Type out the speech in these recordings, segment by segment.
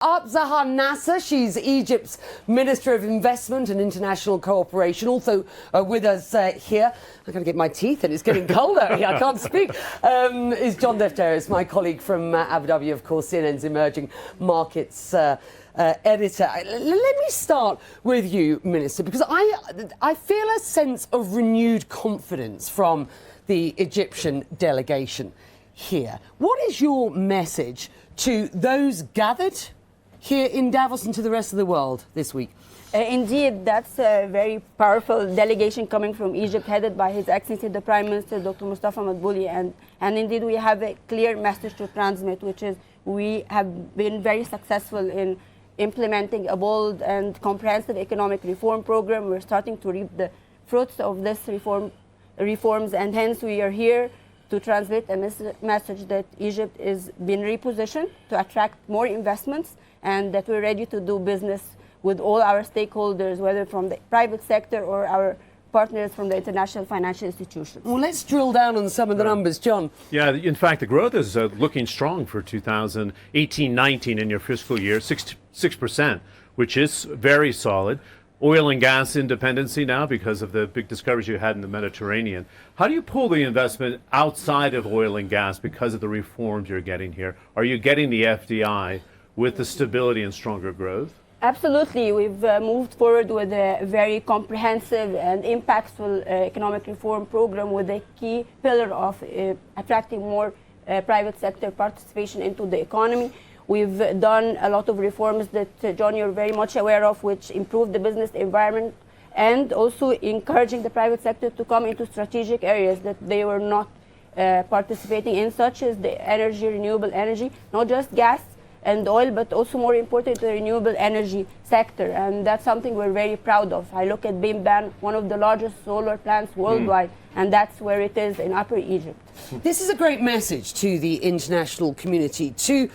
Sahar Nasser, she's Egypt's Minister of Investment and International Cooperation, also with us here. I'm going to get my teeth in, it's getting cold out here, I can't speak. Is John Defteris, my colleague from Abu Dhabi, of course, CNN's emerging markets editor. Let me start with you, Minister, because I feel a sense of renewed confidence from the Egyptian delegation here. What is your message to those gathered here in Davos and to the rest of the world this week? Indeed, that's a very powerful delegation coming from Egypt, headed by His Excellency the Prime Minister, Dr. Mustafa Madbouli, and indeed we have a clear message to transmit, which is we have been very successful in implementing a bold and comprehensive economic reform program. We're starting to reap the fruits of this reforms, and hence we are here to transmit a message that Egypt is being repositioned to attract more investments, and that we're ready to do business with all our stakeholders, whether from the private sector or our partners from the international financial institutions. Well, let's drill down on some of the numbers, John. Yeah, in fact, the growth is looking strong for 2018-19 in your fiscal year, 6%, which is very solid. Oil and gas independency now because of the big discoveries you had in the Mediterranean. How do you pull the investment outside of oil and gas because of the reforms you're getting here? Are you getting the FDI with the stability and stronger growth? Absolutely. We've moved forward with a very comprehensive and impactful economic reform program with a key pillar of attracting more private sector participation into the economy. We've done a lot of reforms that, John, you're very much aware of, which improve the business environment and also encouraging the private sector to come into strategic areas that they were not participating in, such as the energy, renewable energy, not just gas and oil, but also more important, the renewable energy sector. And that's something we're very proud of. I look at Bimban, one of the largest solar plants worldwide, and that's where it is in Upper Egypt. This is a great message to the international community, to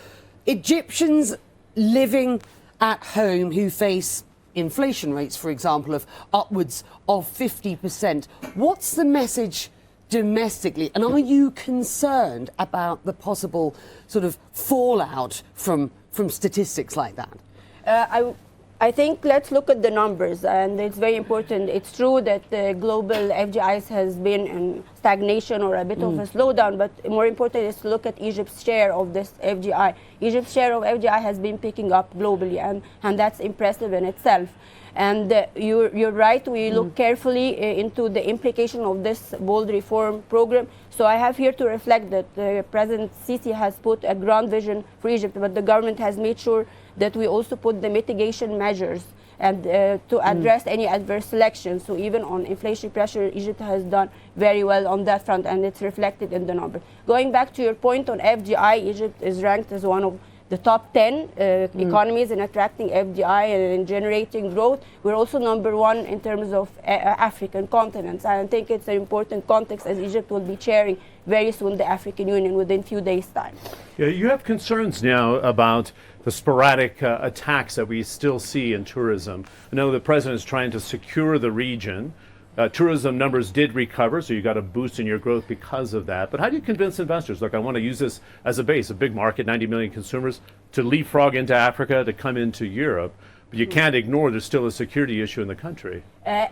Egyptians living at home who face inflation rates, for example, of upwards of 50%. What's the message domestically, and are you concerned about the possible sort of fallout from statistics like that? I think let's look at the numbers, and it's very important. It's true that the global FDIs has been in stagnation or a bit of a slowdown, but more important is to look at Egypt's share of this FDI. Egypt's share of FDI has been picking up globally, and that's impressive in itself. And you're right, we look carefully into the implication of this bold reform program. So I have here to reflect that President Sisi has put a grand vision for Egypt, but the government has made sure that we also put the mitigation measures and to address any adverse selection. So even on inflation pressure, Egypt has done very well on that front, and it's reflected in the number. Going back to your point on FDI, Egypt is ranked as one of the top 10 economies in attracting FDI and in generating growth. We're also number one in terms of African continents. I think it's an important context, as Egypt will be chairing very soon the African Union within a few days' time. Yeah, you have concerns now about the sporadic attacks that we still see in tourism. I know the president is trying to secure the region. Tourism numbers did recover, so you got a boost in your growth because of that. But how do you convince investors, look, I want to use this as a base, a big market, 90 million consumers, to leapfrog into Africa, to come into Europe? But you can't ignore there's still a security issue in the country.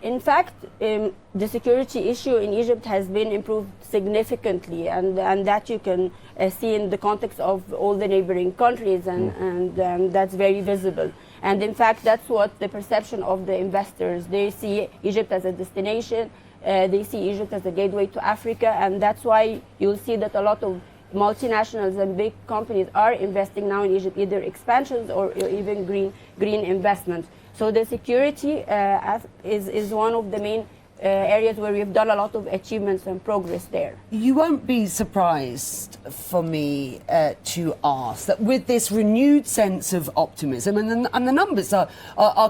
In fact, the security issue in Egypt has been improved significantly, and that you can see in the context of all the neighboring countries, and that's very visible. And in fact, that's what the perception of the investors. They see Egypt as a destination, they see Egypt as a gateway to Africa, and that's why you'll see that a lot of multinationals and big companies are investing now in Egypt, either expansions or even green investments. So the security is one of the main areas where we've done a lot of achievements and progress there. You won't be surprised for me to ask that with this renewed sense of optimism, and the numbers are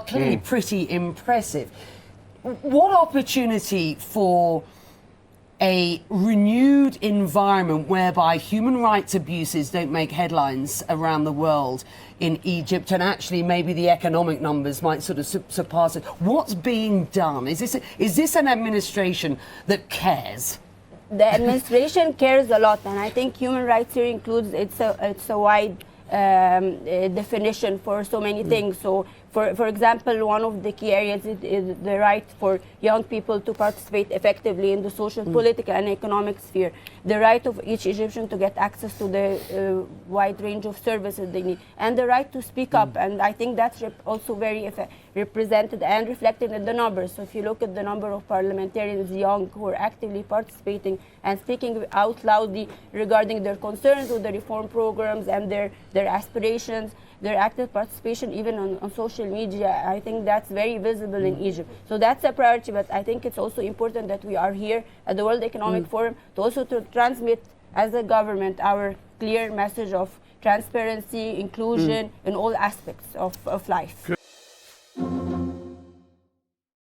clearly pretty impressive, what opportunity for a renewed environment whereby human rights abuses don't make headlines around the world in Egypt, and actually maybe the economic numbers might sort of surpass it? What's being done? Is this an administration that cares? The administration cares a lot, and I think human rights here includes it's a wide definition for so many things. So, for example, one of the key areas is the right for young people to participate effectively in the social, political, and economic sphere. The right of each Egyptian to get access to the wide range of services they need, and the right to speak up. And I think that's also very represented and reflected in the numbers. So if you look at the number of parliamentarians young who are actively participating and speaking out loudly regarding their concerns with the reform programs and their aspirations, their active participation even on social media, I think that's very visible in Egypt. So that's a priority, but I think it's also important that we are here at the World Economic Forum to also to transmit as a government our clear message of transparency, inclusion in all aspects of life.